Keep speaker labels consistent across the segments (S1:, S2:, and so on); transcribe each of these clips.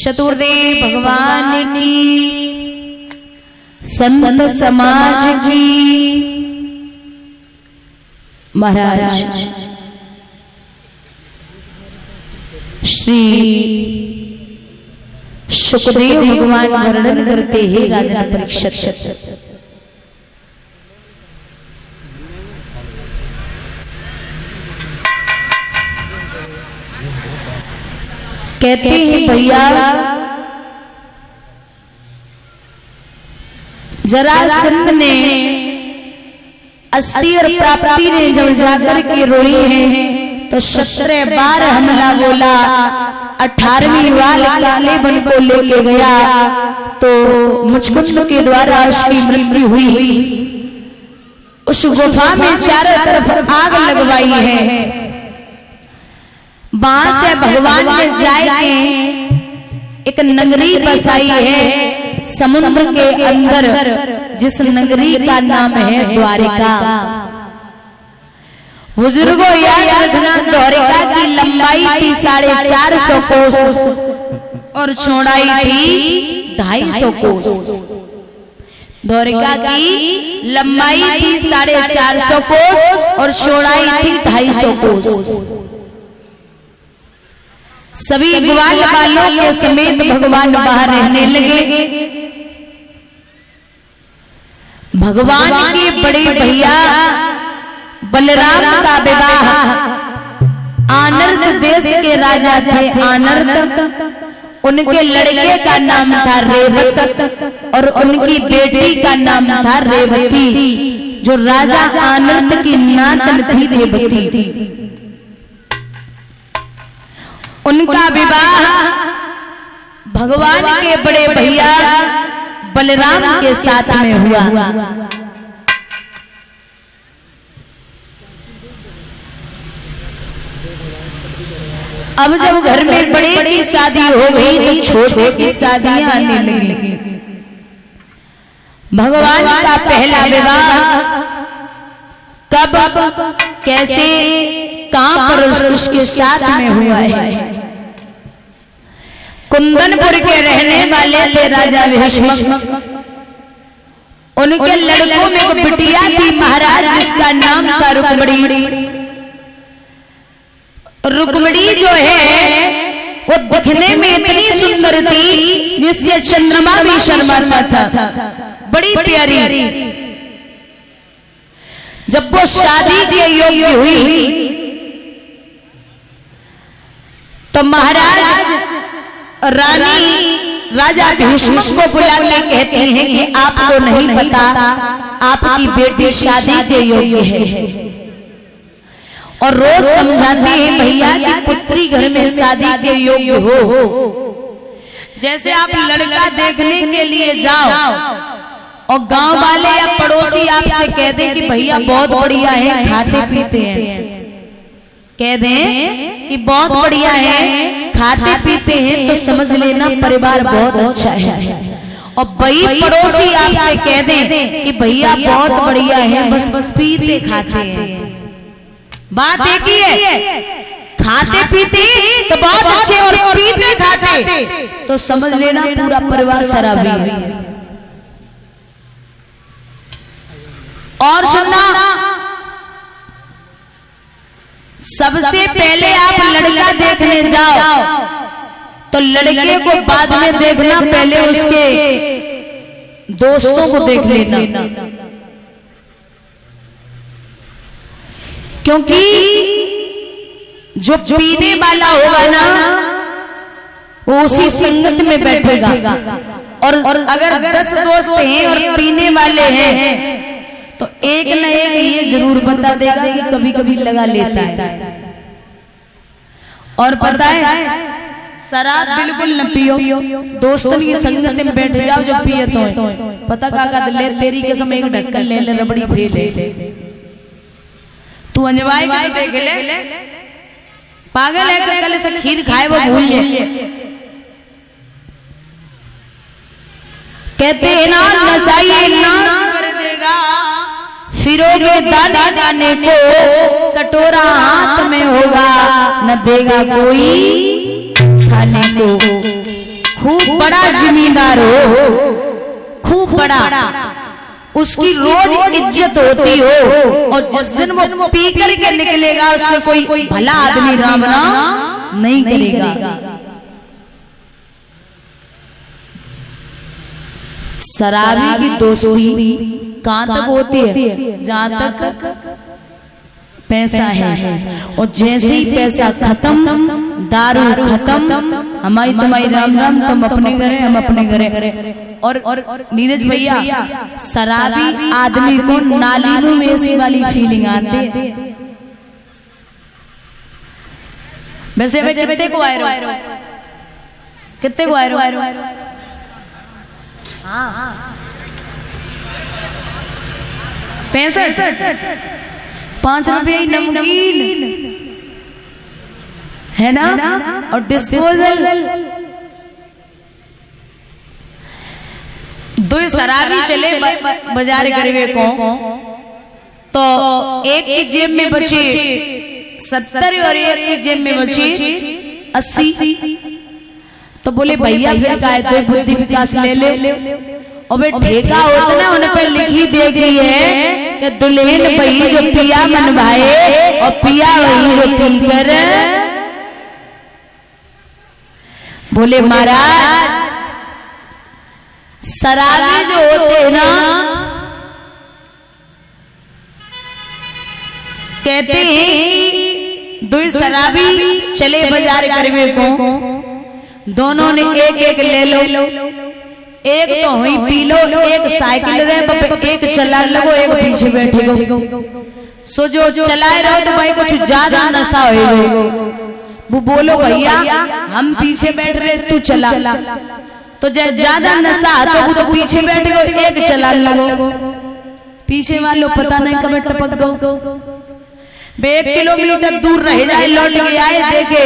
S1: चतुर्देव भगवान की, संत समाज की। महाराज श्री सुखदेव भगवान वर्णन करते हैं राजा परीक्षित। कहते हैं भैया जरासंध ने अस्ति और प्राप्ति ने जब जाकर के रोई है तो 17 बार हमला बोला। 18वीं बार काले बन को लेके गया तो मुचकुंद के द्वारा उसकी मृत्यु हुई। उस गुफा में चारों तरफ आग लगवाई है। वहां से भगवान ने जाके एक नगरी बसाई है समुद्र के अंदर, जिस नगरी का नाम है द्वारिका। बुजुर्गों याद रखना, द्वारिका की लंबाई थी 450 कोस और चौड़ाई थी 250 कोस। द्वारिका की लंबाई थी 450 कोस और चौड़ाई थी 250 कोस। सभी ग्वाल वालों के समेत भगवान बाहर रहने लगे। भगवान के बड़े भैया बलराम का विवाह आनर्त देश के राजा थे आनर्त। उनके लड़के का नाम था रेवत और उनकी बेटी का नाम था रेवती। जो राजा आनर्त की नातन थी रेवती। उनका विवाह भगवान के बड़े भैया बलराम के साथ में हुआ। अब जब घर में बड़े की शादी हो गई तो छोटे की शादियां आने लगी। भगवान का पहला विवाह कब, कैसे, कहां पर उसके साथ में हुआ है? कुंदनपुर के रहने वाले थे राजा भीष्म। उनके लड़कों में एक बिटिया थी महाराज, जिसका नाम था रुक्मणी। रुक्मणी जो है वो दिखने में इतनी सुंदर थी जिससे चंद्रमा भी शर्माता था। बड़ी प्यारी। जब वो शादी के योग्य हुई तो महाराज रानी राजा भीष्म को बुला के कहते हैं कि आपको नहीं पता आपकी बेटी शादी के योग्य है। और रोज समझाते हैं भैया कि पुत्री घर में शादी के योग्य हो। जैसे आप लड़का देखने के लिए जाओ और गांव वाले या पड़ोसी आपसे कह दें कि भैया बहुत बढ़िया है, खाते पीते हैं, कह दें कि बहुत बढ़िया है, खाते पीते हैं, तो समझ लेना परिवार बहुत अच्छा है। और भाई पड़ोसी आपसे कह दें कि भैया बहुत बढ़िया है, बस पीते खाते हैं, बात एक ही है। खाते पीते तो बहुत अच्छे और पीते खाते तो समझ लेना पूरा परिवार शराबी है। और सुनना, सबसे पहले आप लड़का देखने जाओ तो लड़के को बाद में देखना, पहले उसके दोस्तों को देख लेना। क्योंकि जो पीने वाला होगा ना वो उसी संगत में बैठेगा। और अगर 10 दोस्त हैं और पीने वाले हैं तो एक न एक ये जरूर बता देगा कि कभी कभी लगा लेता है। और पता है शराब बिल्कुल न पियो, दोस्तों की संगत में बैठ जाओ जो पिए तो पता का ले तेरी के समय एक ढक्कन ले ले रबड़ी फेल ले तू अंजवाई के तो देख ले, पागल है कि कल से खीर खाए वो भूल ले। कहते हैं ना नसाई ना कर देगा, फिरोगे दाने दाने को, कटोरा हाथ में होगा न देगा कोई खाने को। खूब बड़ा जमींदार हो, खूब बड़ा, उसकी रोज इज्जत होती हो, और जिस दिन वो पी करके निकलेगा उससे कोई भला आदमी राम नाम नहीं करेगा। शराबी की दोस्ती कहां तक होती है? जहां तक पैसा है, और जैसे ही पैसा खत्म, दारू खत्म, हमारी तुम्हारी राम राम, तुम अपने घरे हम अपने घरे। और नीरज भैया, शराबी आदमी को नाली में ऐसी वाली फीलिंग आती है। वैसे मैं कितने को आए रहो, कितने को आए रहो? हाँ 65 5 रुपये नमकीन है ना, और डिस्पोजल। दो शराबी चले बाजार गरीबे को, तो एक की जेब में बचे 70 और एक की जेब में बचे 80। तो बोले भैया फिर काय कोई बुद्धि विकास ले ले, और वे ठेका होता ना, उन पर लिखी दे गई है कि दुल्हन भई जो पिया मन भाए, और पिया वही जो पी कर। बोले महाराज, शराबी जो होते हैं ना, कहते हैं दो शराबी चले बाजार करवे को, दोनों ने एक एक ले लो, एक तो हुई पी लो, एक साइकिल रहे, एक चला लगो, एक पीछे बैठे गो। सो जो चलाए रहो तो भाई कुछ ज्यादा नशा हो, वो बोलो भैया हम पीछे बैठ रहे तू चला, तो जब ज्यादा नशा तो वो तो पीछे बैठ गो, एक चला लगो, पीछे वालों पता नहीं कब टपक गो। 1 किलोमीटर दूर रह जाए, लौट के आए, देखे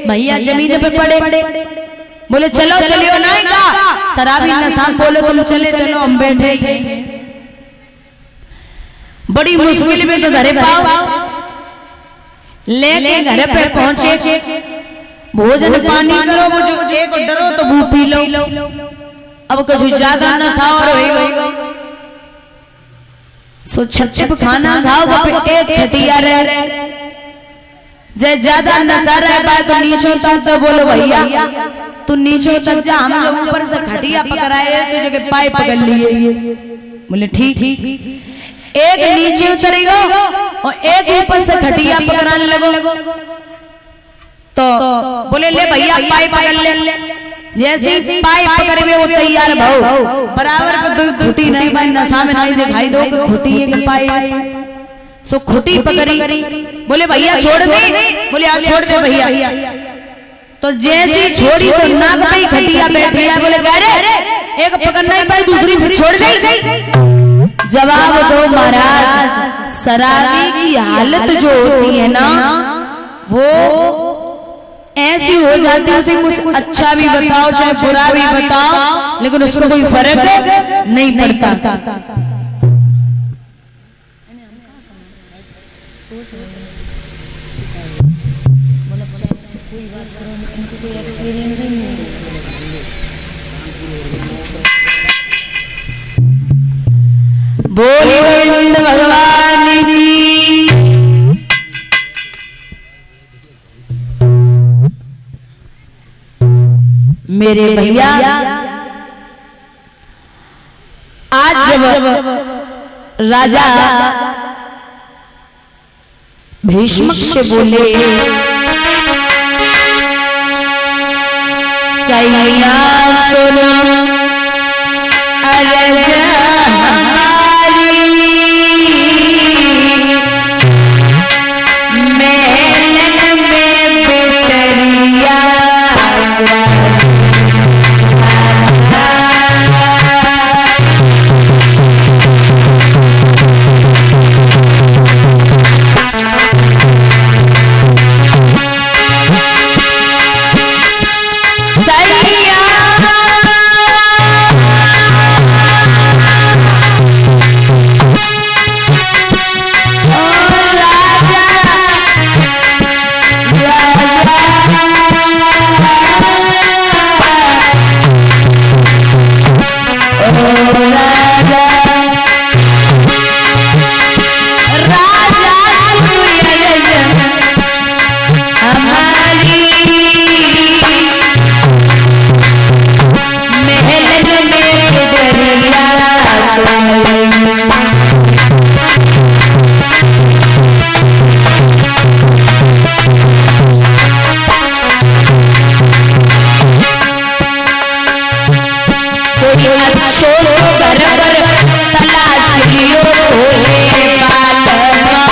S1: भैया जमीन पे पड़े, बोले चलो चलियो नहीं का शराबी नशा, बोले तुम चले चलो हम बैठे। बड़ी मुश्किल में तो घरे पाओ, लेके घर पे पहुंचे, भोजन पानी करो, मुझे एक डरो तो वो पी लो, अब कुछ ज्यादा नशा और होएगा। सो छप खाना खाओ, एक खटिया रहे, जय ज्यादा नशा रह पाए तो नीचे तक, तो बोलो भैया तू नीचे तक जा, हम लोग ऊपर से खटिया पकड़ाए तुझे के पाए पकड़ लिए। बोले ठीक, एक नीचे उतरेगा और एक ऊपर से खटिया पकड़ाने लगो, तो बोले ले भैया पाए पकड़ ले। जैसे पाए पकड़ में वो तैयार भाव, बराबर पे दो खुटी नहीं भाई, नशा में नहीं दिखाई दो कि खुटी एक पाए। सो खुटी पकड़ी, बोले भैया छोड़ दे, बोले आप छोड़ दे भैया। तो जैसी छोड़ी तो नाक पे ही खटिया बैठ गया, बोले अरे एक पकड़ना ही पाई, दूसरी फिर छोड़ गई। जवाब दो महाराज, शराबी की हालत जो होती है ना, वो ऐसी हो जाती है, उसे कुछ अच्छा भी बताओ चाहे बुरा भी बताओ, लेकिन उसमें कोई फर्क नहीं पड़ता। बोले गोविंद भगवान की। मेरे भैया आज जब राजा भीष्म से बोले सैया सुनो अरज हमारी, मेलन में बिटरिया सैया कोई अच्छो सो घर पर तलाश लियो भोले बालवा।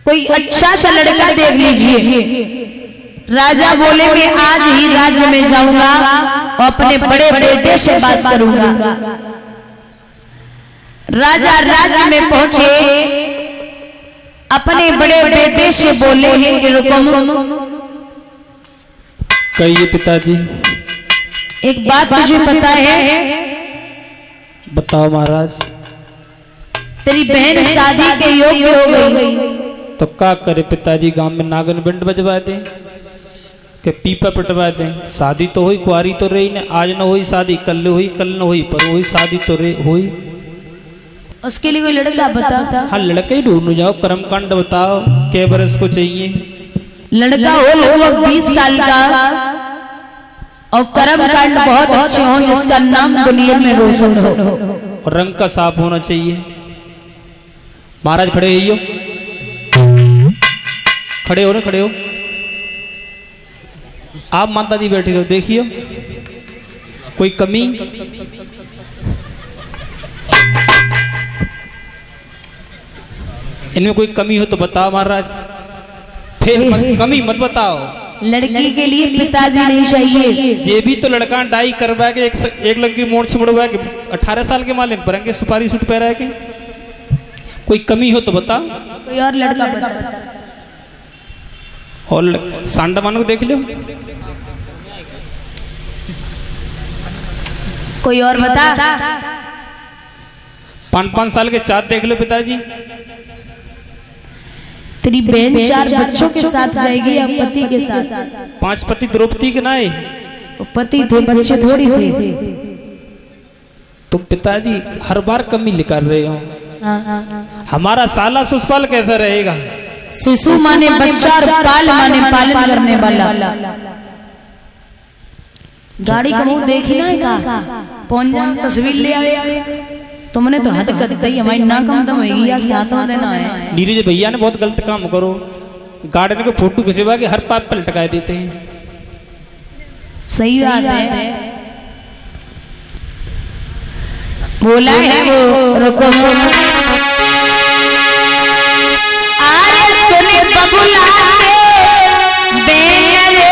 S1: कोई अच्छा सा लड़का देख लीजिए। राजा बोले मैं आज ही राज्य में जाऊंगा और अपने बड़े बेटे से बात करूंगा। राजा राज्य में पहुंचे, अपने बड़े बेटे से बोले हैं कि
S2: कहिए पिताजी।
S1: एक बात तुझे पता है?
S2: बताओ महाराज।
S1: तेरी बहन शादी के योग्य हो गई।
S2: तो क्या करे पिताजी, गांव में नागन बिंड बजवा दे के पीपा पिटवा दे। शादी तो हुई, कुआरी तो रही ने। आज न हुई शादी, कल हुई, कल न हुई, पर हुई शादी तो हुई।
S1: उसके लिए कोई लड़का बता।
S2: हाँ लड़का ही ढूंढ जाओ। कर्मकांड बताओ, क्या बरस को चाहिए?
S1: लड़का हो लगभग 20 साल का और कर्मकांड बहुत अच्छे हो, जिसका नाम दुनिया में रोशन हो।
S2: और रंग का साफ होना चाहिए। महाराज खड़े हो, खड़े हो ना, खड़े हो। आप माता दी बैठी रहो, देखियो कोई कमी? इनमें कोई कमी हो तो बताओ महाराज, फिर कमी मत बताओ।
S1: लड़की के लिए पिताजी नहीं चाहिए।
S2: ये भी तो लड़का डाई करवा के एक लड़की मोड़ छिड़वा के 18 साल के माले बरंगे सुपारी सूट पहरा के। कोई कमी हो तो बताओ।
S1: कोई और लड़का बता।
S2: और सांडमान को देख लो।
S1: कोई और बता।
S2: 5-5 साल के चाँद देख लो पिताजी।
S1: तेरी बहन 4 बच्चों के साथ जाएगी या पति के साथ?
S2: 5 पति द्रौपदी के नाए
S1: पति थे, बच्चे थोड़ी थे।
S2: तो पिताजी हर बार कमी निकाल रहे हो। हमारा साला सुषपाल कैसा रहेगा?
S1: शिशु माने बच्चा और पाल माने पालन करने वाला। गाड़ी का मुंह देखी ना का पहुंच जा, तस्वीर ले आवे। तुमने तो हद कर दी, हमारी ना कम दम होगी या सातों देना है।
S2: नीरज भैया ने बहुत गलत काम करो। गार्डन के फोटो खिंचवा के हर पाप पर लटका देते हैं।
S1: सही बात है। बोला है वो रुको बबुला के बेनरे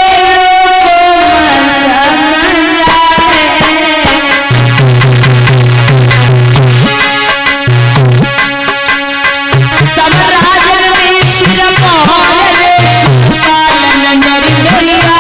S1: सब राजन में शिर मोहन पालन नरिया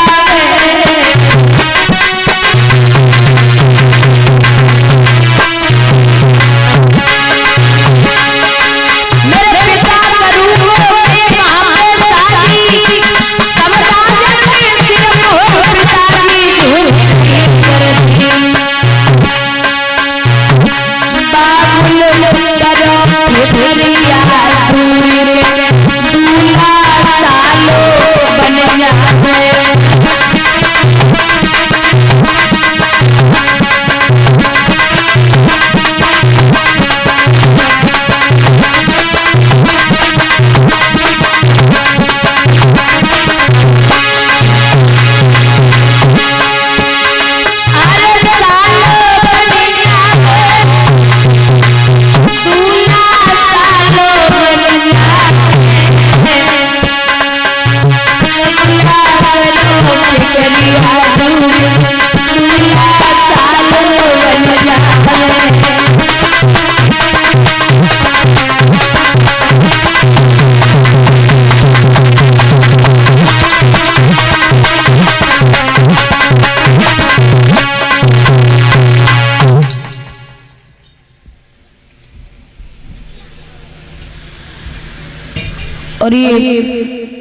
S1: और ये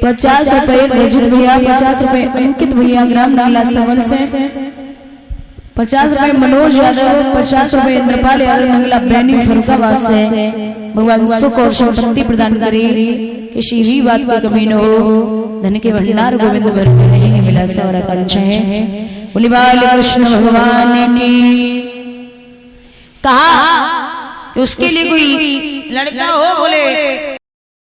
S1: 50 रुपए रजत भैया, 50 रुपए अंकित भैया ग्राम नाला सवन से, 50 रुपए मनोज यादव, 50 रुपए इंद्रपाल यादव मंगला बैनी फरुखाबाद से भगवान सुख और संपत्ति प्रदान करे, किसी भी बात की कमी न हो, धन के भंडार गोविंद भरते रहेंगे, विलास और आकांक्षा है। बोले बाल कृष्ण भगवान की। कहा कि उसके लिए कोई लड़का हो, बोले